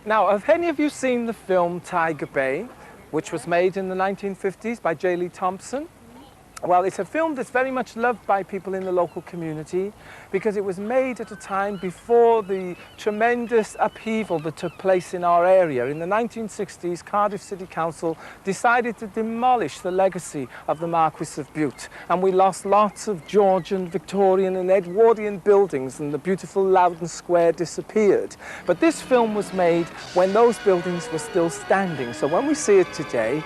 Now, have any of you seen the film Tiger Bay, which was made in the 1950s by J. Lee Thompson? Well, it's a film that's very much loved by people in the local community because it was made at a time before the tremendous upheaval that took place in our area. In the 1960s, Cardiff City Council decided to demolish the legacy of the Marquis of Bute, and we lost lots of Georgian, Victorian and Edwardian buildings, and the beautiful Loudon Square disappeared. But this film was made when those buildings were still standing, so when we see it today,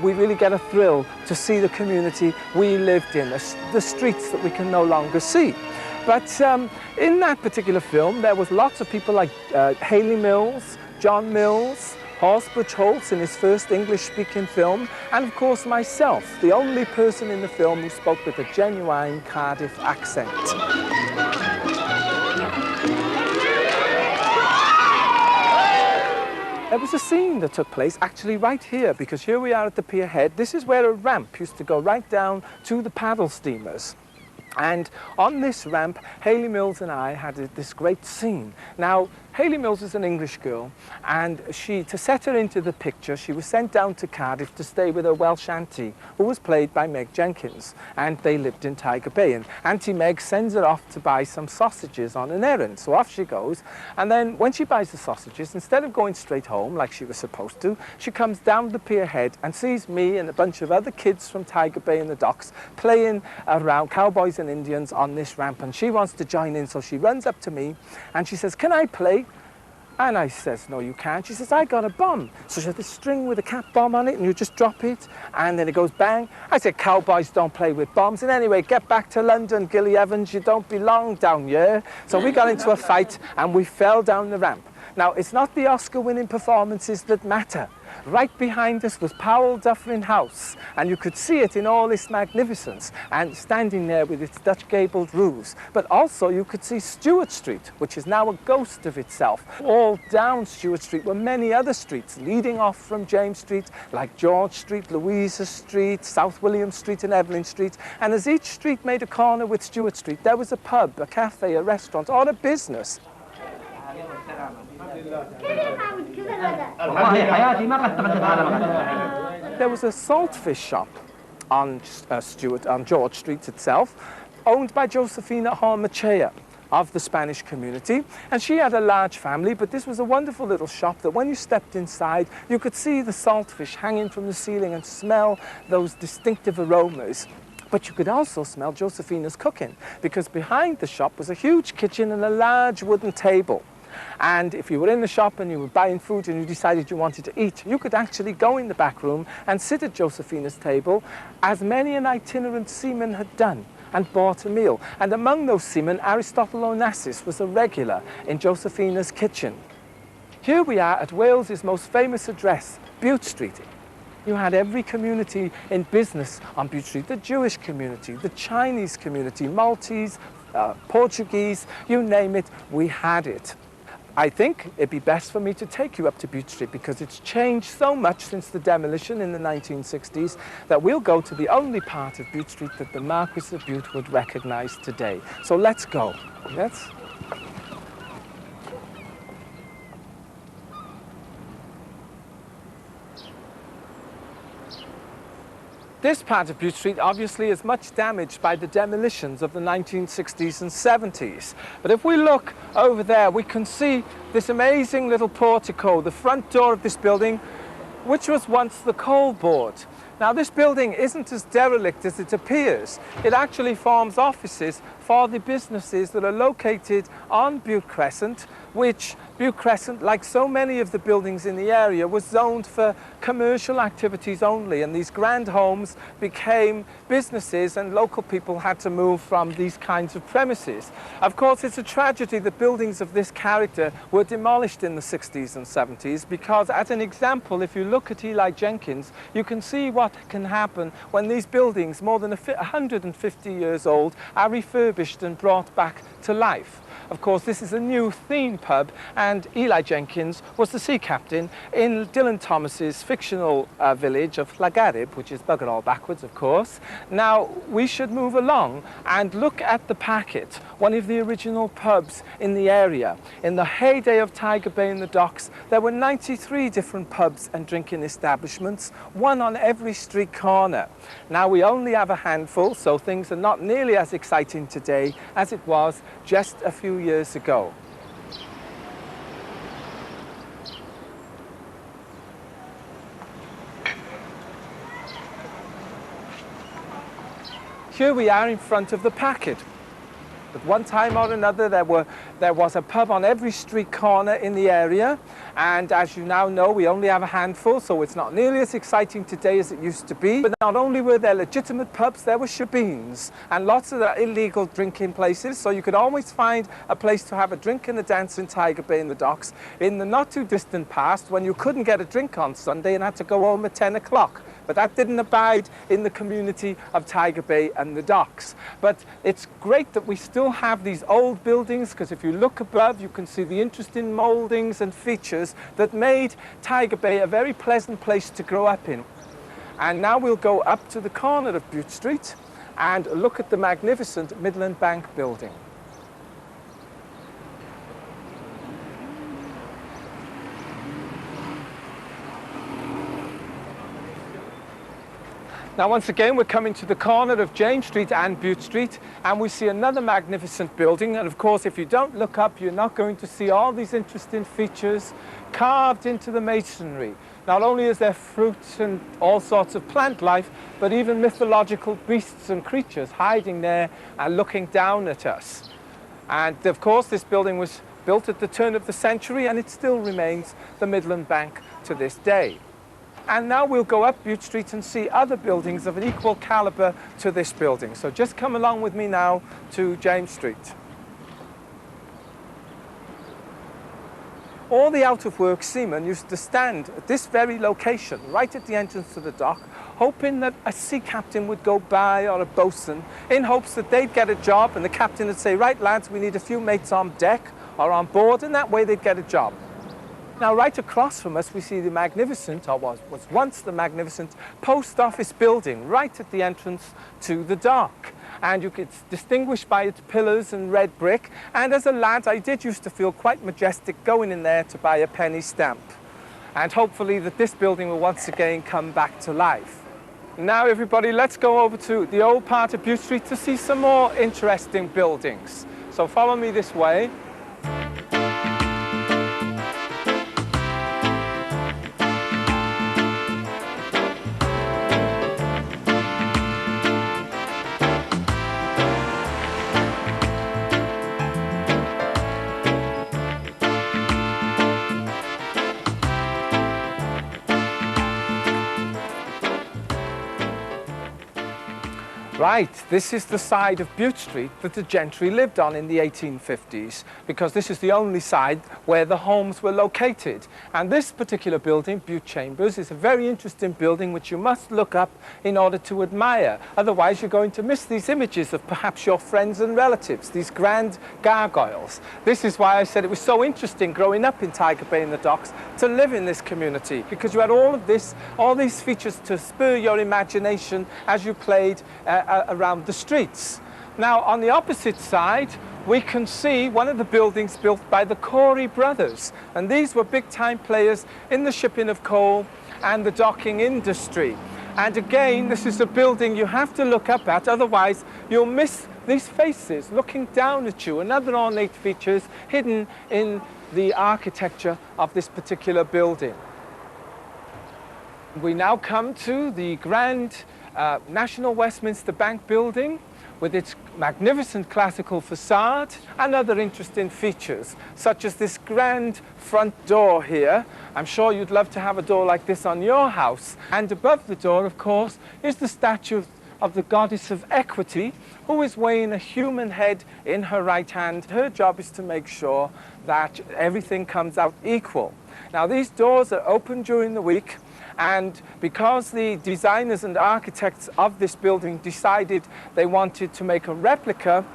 we really get a thrill to see the community we lived in, the streets that we can no longer see. But in that particular film, there was lots of people like Hayley Mills, John Mills, Horsbridge Holtz in his first English-speaking film, and of course myself, the only person in the film who spoke with a genuine Cardiff accent. There was a scene that took place actually right here, because here we are at the pier head. This is where a ramp used to go right down to the paddle steamers. And on this ramp, Hayley Mills and I had this great scene. Now, Hayley Mills is an English girl, and to set her into the picture, she was sent down to Cardiff to stay with her Welsh auntie, who was played by Meg Jenkins, and they lived in Tiger Bay. And Auntie Meg sends her off to buy some sausages on an errand, so off she goes. And then when she buys the sausages, instead of going straight home like she was supposed to, she comes down the pier head and sees me and a bunch of other kids from Tiger Bay in the docks playing around cowboys and Indians on this ramp, and she wants to join in, so she runs up to me and she says, "Can I play?" And I says, "No, you can't." She says, "I got a bomb." So she had this string with a cat bomb on it, and you just drop it, and then it goes bang. I said, "Cowboys don't play with bombs. And anyway, get back to London, Gilly Evans, you don't belong down here." So we got into a fight, and we fell down the ramp. Now, it's not the Oscar-winning performances that matter. Right behind us was Powell Dufferin House, and you could see it in all its magnificence, and standing there with its Dutch gabled roofs. But also you could see Stewart Street, which is now a ghost of itself. All down Stewart Street were many other streets, leading off from James Street, like George Street, Louisa Street, South William Street and Evelyn Street. And as each street made a corner with Stewart Street, there was a pub, a cafe, a restaurant, or a business. There was a saltfish shop on George Street itself, owned by Josefina Hormachea of the Spanish community, and she had a large family, but this was a wonderful little shop that when you stepped inside, you could see the saltfish hanging from the ceiling and smell those distinctive aromas. But you could also smell Josefina's cooking, because behind the shop was a huge kitchen and a large wooden table. And if you were in the shop and you were buying food and you decided you wanted to eat, you could actually go in the back room and sit at Josefina's table, as many an itinerant seaman had done, and bought a meal. And among those seamen, Aristotle Onassis was a regular in Josefina's kitchen. Here we are at Wales's most famous address, Bute Street. You had every community in business on Bute Street: the Jewish community, the Chinese community, Maltese, Portuguese, you name it, we had it. I think it'd be best for me to take you up to Bute Street, because it's changed so much since the demolition in the 1960s that we'll go to the only part of Bute Street that the Marquis of Bute would recognise today. So let's go. Let's. This part of Bute Street obviously is much damaged by the demolitions of the 1960s and 70s. But if we look over there, we can see this amazing little portico, the front door of this building, which was once the coal board. Now, this building isn't as derelict as it appears. It actually forms offices for the businesses that are located on Bute Crescent, which Bute Crescent, like so many of the buildings in the area, was zoned for commercial activities only, and these grand homes became businesses and local people had to move from these kinds of premises. Of course, it's a tragedy that buildings of this character were demolished in the 60s and 70s, because as an example, if you look at Eli Jenkins, you can see what can happen when these buildings, more than 150 years old, are refurbished and brought back to life. Of course, this is a new theme pub, and and Eli Jenkins was the sea captain in Dylan Thomas's fictional village of Llagarib, which is bugger all backwards, of course. Now, we should move along and look at the Packet, one of the original pubs in the area. In the heyday of Tiger Bay and the docks, there were 93 different pubs and drinking establishments, one on every street corner. Now, we only have a handful, so things are not nearly as exciting today as it was just a few years ago. Here we are in front of the Packet. At one time or another, there was a pub on every street corner in the area, and as you now know, we only have a handful, so it's not nearly as exciting today as it used to be. But not only were there legitimate pubs, there were shebeens and lots of illegal drinking places, so you could always find a place to have a drink and a dance in Tiger Bay and the docks in the not too distant past, when you couldn't get a drink on Sunday and had to go home at 10 o'clock. But that didn't abide in the community of Tiger Bay and the docks. But it's great that we still have these old buildings, because if you look above, you can see the interesting mouldings and features that made Tiger Bay a very pleasant place to grow up in. And now we'll go up to the corner of Bute Street and look at the magnificent Midland Bank building. Now, once again, we're coming to the corner of James Street and Bute Street, and we see another magnificent building. And of course, if you don't look up, you're not going to see all these interesting features carved into the masonry. Not only is there fruits and all sorts of plant life, but even mythological beasts and creatures hiding there and looking down at us. And of course, this building was built at the turn of the century, and it still remains the Midland Bank to this day. And now we'll go up Bute Street and see other buildings of an equal calibre to this building. So just come along with me now to James Street. All the out-of-work seamen used to stand at this very location, right at the entrance to the dock, hoping that a sea captain would go by, or a boatswain, in hopes that they'd get a job and the captain would say, right lads, we need a few mates on deck or on board, and that way they'd get a job. Now, right across from us, we see the magnificent, or was once the magnificent, post office building right at the entrance to the dock. And it's distinguished by its pillars and red brick. And as a lad, I did used to feel quite majestic going in there to buy a penny stamp. And hopefully that this building will once again come back to life. Now, everybody, let's go over to the old part of Bute Street to see some more interesting buildings. So follow me this way. Right, this is the side of Bute Street that the gentry lived on in the 1850s, because this is the only side where the homes were located. And this particular building, Bute Chambers, is a very interesting building which you must look up in order to admire. Otherwise, you're going to miss these images of perhaps your friends and relatives, these grand gargoyles. This is why I said it was so interesting growing up in Tiger Bay and the docks to live in this community, because you had all these features to spur your imagination as you played around the streets. Now, on the opposite side, we can see one of the buildings built by the Corey brothers, and these were big-time players in the shipping of coal and the docking industry. And again, this is a building you have to look up at, otherwise you'll miss these faces looking down at you, and other ornate features hidden in the architecture of this particular building. We now come to the grand National Westminster Bank building with its magnificent classical facade and other interesting features, such as this grand front door here. I'm sure you'd love to have a door like this on your house. And above the door, of course, is the statue of the goddess of equity, who is weighing a human head in her right hand. Her job is to make sure that everything comes out equal. Now, these doors are open during the week, and because the designers and architects of this building decided they wanted to make a replica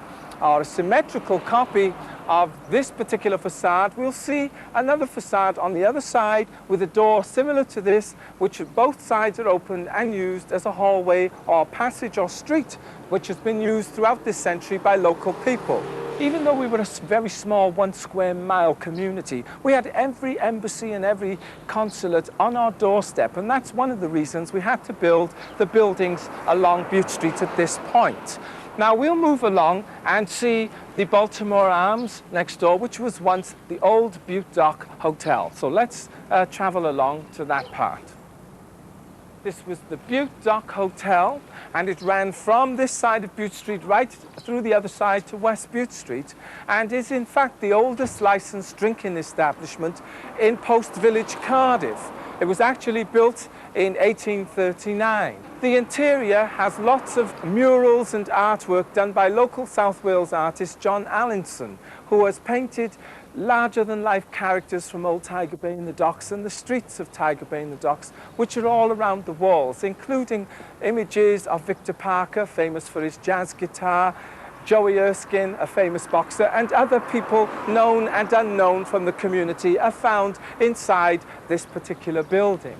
or a symmetrical copy of this particular facade, we'll see another facade on the other side with a door similar to this, which both sides are open and used as a hallway or passage or street, which has been used throughout this century by local people. Even though we were a very small 1 square mile community, we had every embassy and every consulate on our doorstep, and that's one of the reasons we had to build the buildings along Bute Street at this point. Now we'll move along and see the Baltimore Arms next door, which was once the old Bute Dock Hotel. So let's travel along to that part. This was the Bute Dock Hotel, and it ran from this side of Bute Street right through the other side to West Bute Street, and is in fact the oldest licensed drinking establishment in post-village Cardiff. It was actually built in 1839. The interior has lots of murals and artwork done by local South Wales artist John Allinson, who has painted larger-than-life characters from Old Tiger Bay in the Docks and the streets of Tiger Bay in the Docks, which are all around the walls, including images of Victor Parker, famous for his jazz guitar, Joey Erskine, a famous boxer, and other people known and unknown from the community are found inside this particular building.